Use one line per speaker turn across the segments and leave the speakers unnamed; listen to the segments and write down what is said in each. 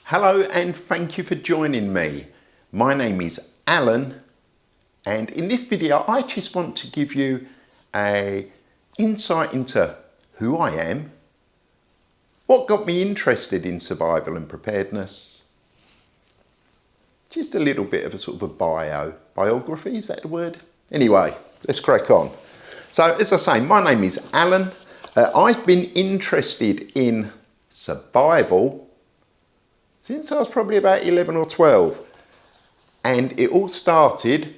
Hello and thank you for joining me. My name is Alan, and in this video I just want to give you an insight into who I am, what got me interested in survival and preparedness, just a little bit of a sort of a biography, is that the word? Anyway, let's crack on. So as I say, my name is Alan. I've been interested in survival since I was probably about 11 or 12. And it all started,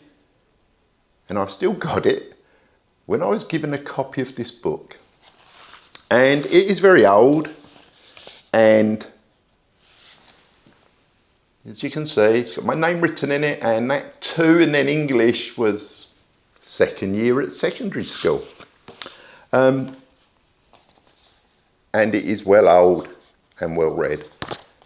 and I've still got it, when I was given a copy of this book. And it is very old, and as you can see, it's got my name written in it, and that too, and then English was second year at secondary school. And it is well old and well read.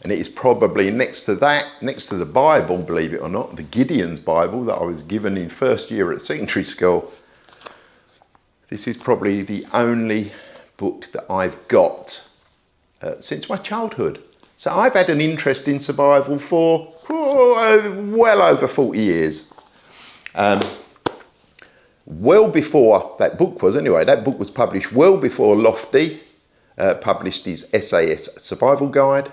And it is probably next to the Bible, believe it or not, the Gideon's Bible that I was given in first year at secondary school. This is probably the only book that I've got since my childhood. So I've had an interest in survival for well over 40 years. Well before that book was, anyway, that book was published well before Lofty published his SAS Survival Guide.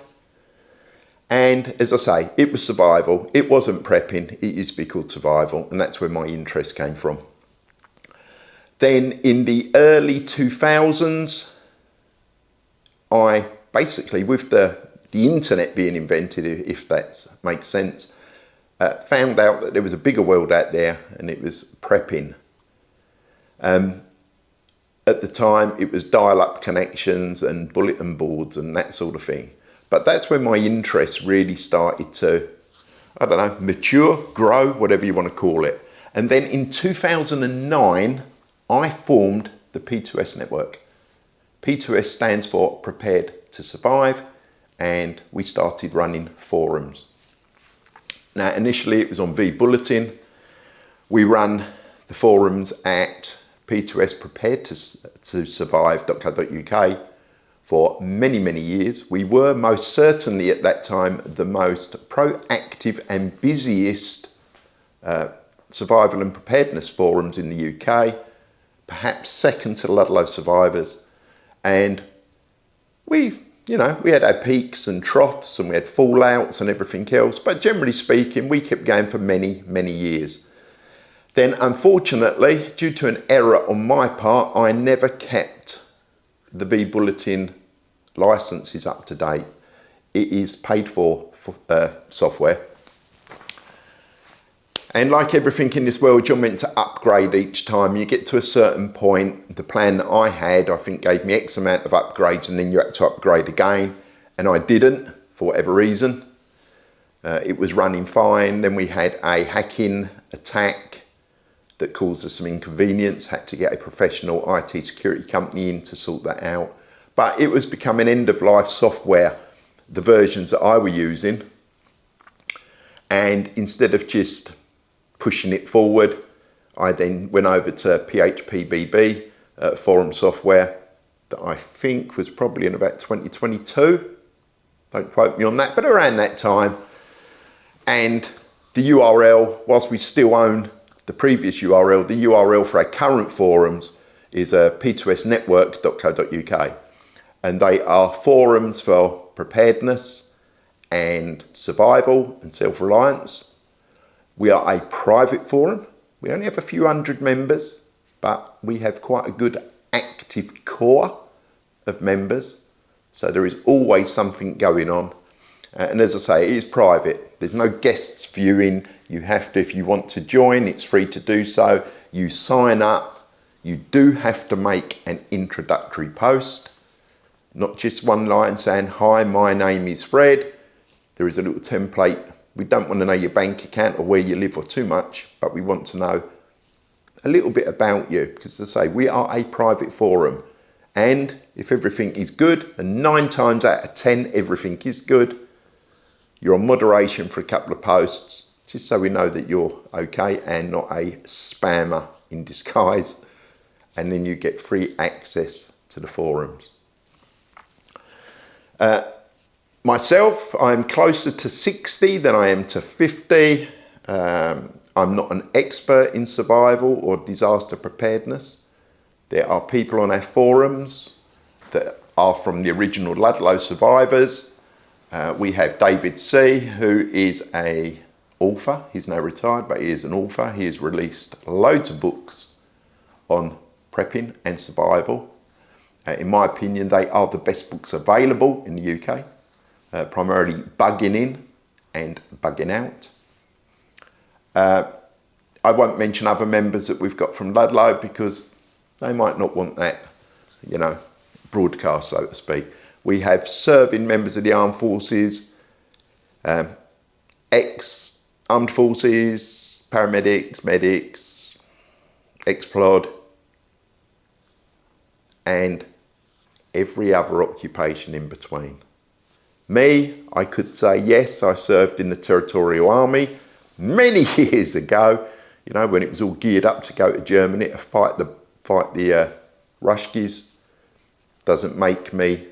And as I say, it was survival. It wasn't prepping. It used to be called survival. And that's where my interest came from. Then in the early 2000s, I basically, with the internet being invented, if that makes sense, found out that there was a bigger world out there, and it was prepping. At the time, it was dial-up connections and bulletin boards and that sort of thing. But that's when my interest really started to, I don't know, mature, grow, whatever you want to call it. And then in 2009, I formed the P2S Network. P2S stands for Prepared to Survive, and we started running forums. Now, initially it was on vBulletin. We ran the forums at P2S Prepared to Survive.co.uk. For many, many years. We were most certainly at that time the most proactive and busiest survival and preparedness forums in the UK, perhaps second to Ludlow Survivors. And we had our peaks and troughs, and we had fallouts and everything else, but generally speaking, we kept going for many, many years. Then unfortunately, due to an error on my part, I never kept the vBulletin license is up to date. It is paid for software. And like everything in this world, you're meant to upgrade each time. You get to a certain point. The plan that I had, I think, gave me X amount of upgrades, and then you had to upgrade again. And I didn't, for whatever reason. It was running fine. Then we had a hacking attack that caused us some inconvenience, had to get a professional IT security company in to sort that out. But it was becoming end-of-life software, the versions that I were using. And instead of just pushing it forward, I then went over to PHPBB, forum software, that I think was probably in about 2022. Don't quote me on that, but around that time. And the URL, whilst we still own the previous URL, the URL for our current forums is P2SNetwork.co.uk, and they are forums for preparedness and survival and self-reliance. We are a private forum. We only have a few hundred members, but we have quite a good active core of members, so there is always something going on. And as I say, it is private. There's no guests viewing. You have to, if you want to join, it's free to do so. You sign up. You do have to make an introductory post, not just one line saying, "Hi, my name is Fred." There is a little template. We don't want to know your bank account or where you live or too much, but we want to know a little bit about you, because as I say, we are a private forum. And if everything is good, and 9 times out of 10, everything is good, you're on moderation for a couple of posts, just so we know that you're okay and not a spammer in disguise. And then you get free access to the forums. Myself, I'm closer to 60 than I am to 50. I'm not an expert in survival or disaster preparedness. There are people on our forums that are from the original Ludlow survivors. We have David C., who is an author. He's now retired, but he is an author. He has released loads of books on prepping and survival. In my opinion, they are the best books available in the UK. Primarily bugging in and bugging out. I won't mention other members that we've got from Ludlow because they might not want that, broadcast, so to speak. We have serving members of the armed forces, ex-armed forces, paramedics, medics, ex-plod, and every other occupation in between. Me, I could say yes, I served in the Territorial Army many years ago, when it was all geared up to go to Germany to fight the Ruskies. Doesn't make me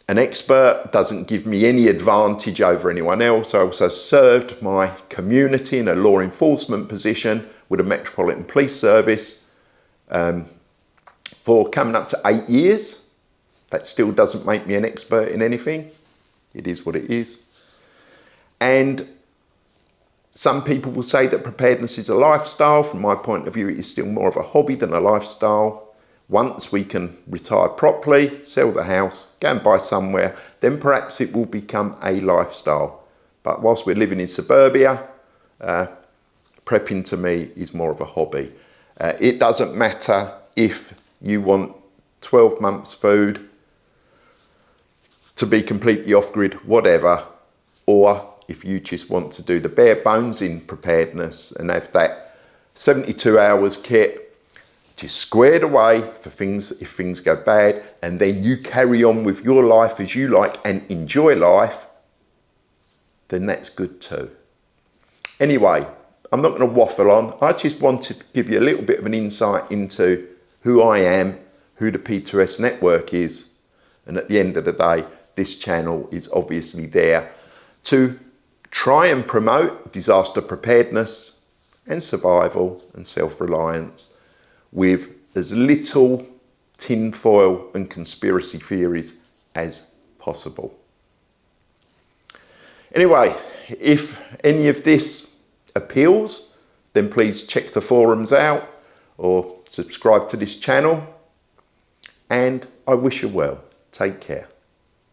an expert, doesn't give me any advantage over anyone else. I also served my community in a law enforcement position with a Metropolitan Police Service for coming up to 8 years. That still doesn't make me an expert in anything. It is what it is. And some people will say that preparedness is a lifestyle. From my point of view, it is still more of a hobby than a lifestyle. Once we can retire properly, sell the house, go and buy somewhere, then perhaps it will become a lifestyle. But whilst we're living in suburbia, prepping to me is more of a hobby. It doesn't matter if you want 12 months food, to be completely off-grid, whatever, or if you just want to do the bare bones in preparedness and have that 72 hours kit just squared away for things if things go bad, and then you carry on with your life as you like and enjoy life, then that's good too. Anyway, I'm not going to waffle on. I just wanted to give you a little bit of an insight into who I am, who the P2S Network is, and at the end of the day, this channel is obviously there to try and promote disaster preparedness and survival and self-reliance with as little tinfoil and conspiracy theories as possible. Anyway, if any of this appeals, then please check the forums out or subscribe to this channel, and I wish you well. Take care.